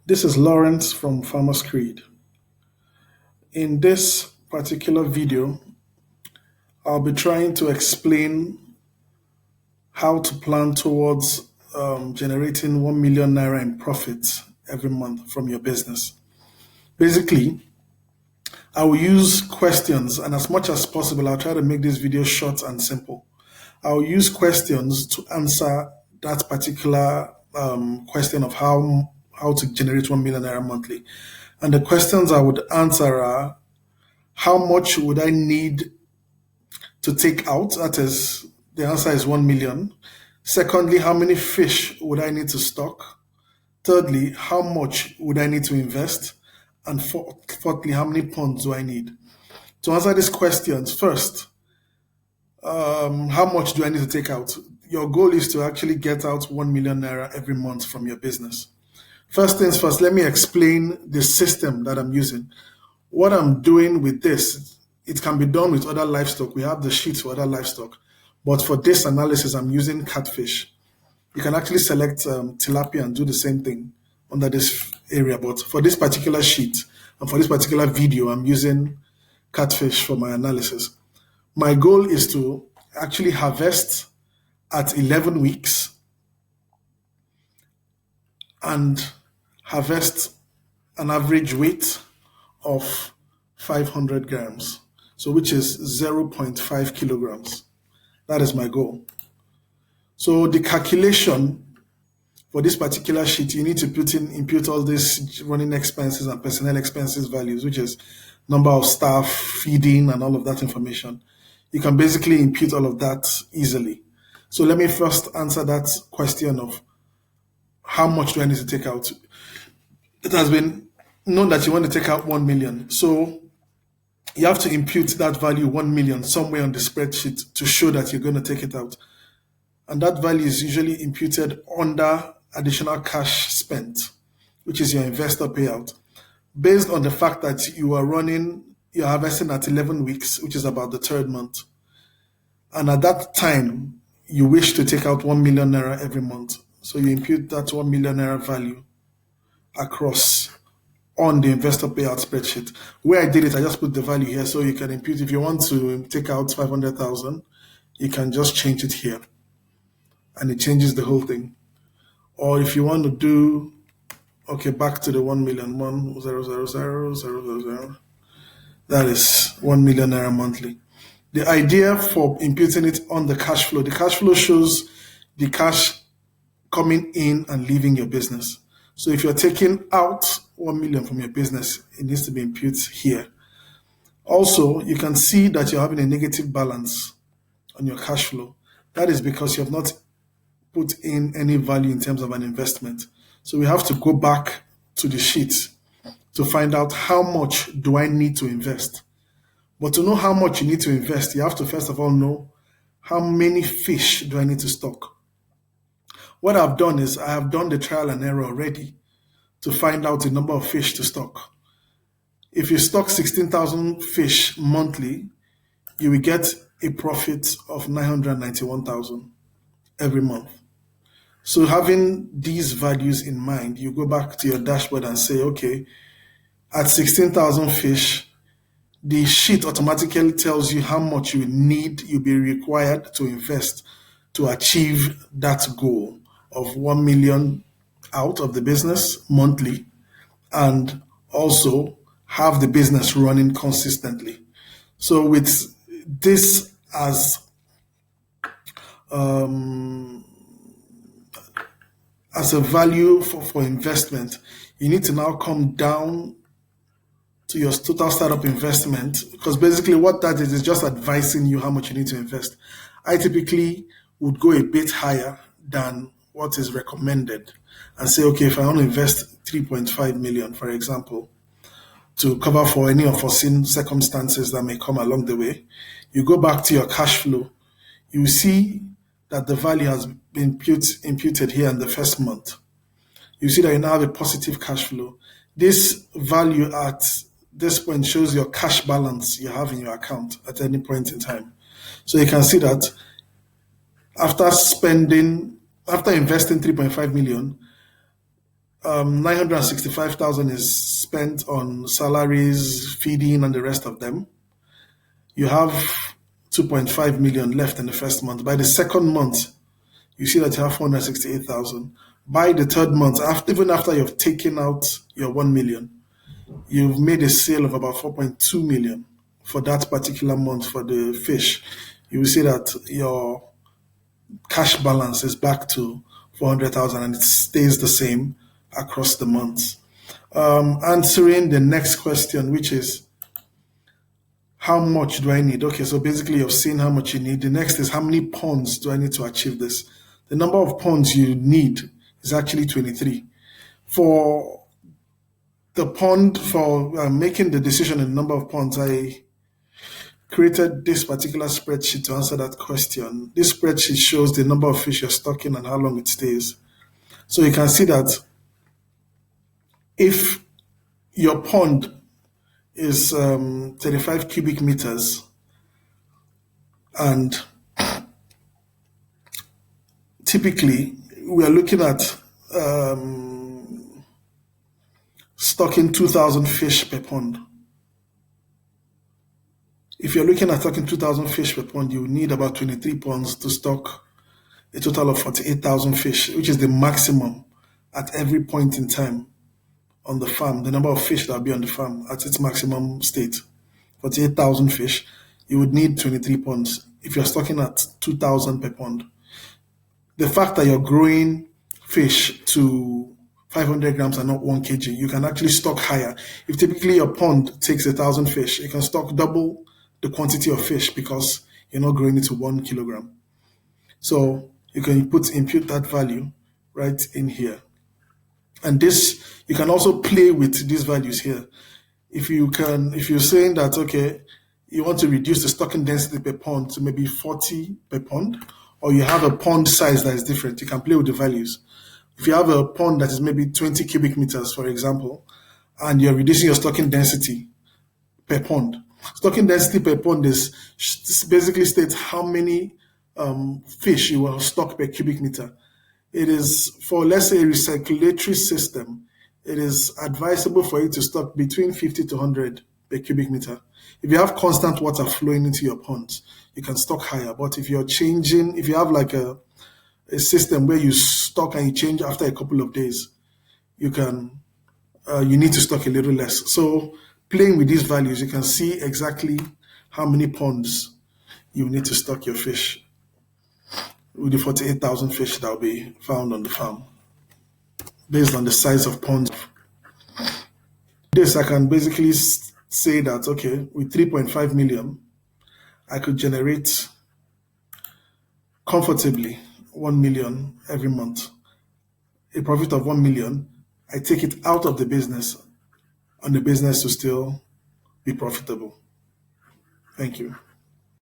This is Lawrence from Farmers Creed. In this particular video, I'll be trying to explain how to plan towards generating 1 million naira in profits every month from your business. Basically, I will use questions, and as much as possible, I'll try to make this video short and simple. I'll use questions to answer that particular question of how to generate 1 million naira monthly. And the questions I would answer are: how much would I need to take out? That is, the answer is 1 million. Secondly, how many fish would I need to stock? Thirdly, how much would I need to invest? And fourthly, how many ponds do I need? To answer these questions, first, how much do I need to take out? Your goal is to actually get out 1 million naira every month from your business. First things first, let me explain the system that I'm using. What I'm doing with this, it can be done with other livestock. We have the sheets for other livestock. But for this analysis, I'm using catfish. You can actually select tilapia and do the same thing under this area. But for this particular sheet and for this particular video, I'm using catfish for my analysis. My goal is to actually harvest at 11 weeks and harvest an average weight of 500 grams, so which is 0.5 kilograms. That is my goal. So the calculation for this particular sheet, you need to input all these running expenses and personnel expenses values, which is number of staff, feeding, and all of that information. You can basically input all of that easily. So let me first answer that question of how much do I need to take out. It has been known that you want to take out 1 million. So you have to impute that value 1 million somewhere on the spreadsheet to show that you're going to take it out. And that value is usually imputed under additional cash spent, which is your investor payout, based on the fact that you're harvesting at 11 weeks, which is about the third month. And at that time, you wish to take out 1 million naira every month. So you impute that 1 million naira value across on the investor payout spreadsheet. Where I did it, I just put the value here so you can impute. If you want to take out 500,000, you can just change it here and it changes the whole thing. Or if you want to do, okay, back to the 1 million, 1,000,000,000, that is 1 million naira monthly. The idea for imputing it on the cash flow shows the cash coming in and leaving your business. So if you're taking out 1 million from your business, it needs to be imputed here. Also, you can see that you're having a negative balance on your cash flow. That is because you have not put in any value in terms of an investment. So we have to go back to the sheet to find out how much do I need to invest. But to know how much you need to invest, you have to first of all know how many fish do I need to stock. What I've done is I have done the trial and error already to find out the number of fish to stock. If you stock 16,000 fish monthly, you will get a profit of 991,000 every month. So having these values in mind, you go back to your dashboard and say, okay, at 16,000 fish, the sheet automatically tells you how much you'll be required to invest to achieve that goal of 1 million out of the business monthly and also have the business running consistently. So with this as a value for investment, you need to now come down to your total startup investment, because basically what that is just advising you how much you need to invest. I typically would go a bit higher than what is recommended and say, okay, if I want to invest 3.5 million, for example, to cover for any unforeseen circumstances that may come along the way, you go back to your cash flow, you see that the value has been imputed here in the first month. You see that you now have a positive cash flow. This value at this point shows your cash balance you have in your account at any point in time. So you can see that after investing 3.5 million, 965,000 is spent on salaries, feeding, and the rest of them. You have 2.5 million left in the first month. By the second month, you see that you have 468,000. By the third month, even after you've taken out your 1 million, you've made a sale of about 4.2 million for that particular month for the fish. You will see that your cash balance is back to 400,000 and it stays the same across the months. Answering the next question, which is how much do I need? Okay, so basically you've seen how much you need. The next is how many ponds do I need to achieve this? The number of ponds you need is actually 23. For the pond, for making the decision in the number of ponds, I created this particular spreadsheet to answer that question. This spreadsheet shows the number of fish you're stocking and how long it stays. So you can see that if your pond is 35 cubic meters and typically we are looking at stocking 2,000 fish per pond. If you're looking at stocking 2,000 fish per pond, you need about 23 ponds to stock a total of 48,000 fish, which is the maximum at every point in time on the farm, the number of fish that will be on the farm at its maximum state. 48,000 fish, you would need 23 ponds if you're stocking at 2,000 per pond. The fact that you're growing fish to 500 grams and not 1 kg, you can actually stock higher. If typically your pond takes 1,000 fish, you can stock double the quantity of fish because you're not growing it to 1 kilogram. So you can impute that value right in here. And this, you can also play with these values here. If you're saying that, okay, you want to reduce the stocking density per pond to maybe 40 per pond, or you have a pond size that is different, you can play with the values. If you have a pond that is maybe 20 cubic meters, for example, and you're reducing your stocking density per pond. Stocking density per pond is basically states how many fish you will stock per cubic meter. It is for, let's say, a recirculatory system, it is advisable for you to stock between 50 to 100 per cubic meter. If you have constant water flowing into your ponds, you can stock higher. But if you're changing, if you have like a system where you stock and you change after a couple of days, you need to stock a little less. So playing with these values, you can see exactly how many ponds you need to stock your fish with the 48,000 fish that will be found on the farm based on the size of ponds. This, I can basically say that, okay, with 3.5 million, I could generate comfortably 1 million every month. A profit of 1 million, I take it out of the business and the business to still be profitable. Thank you.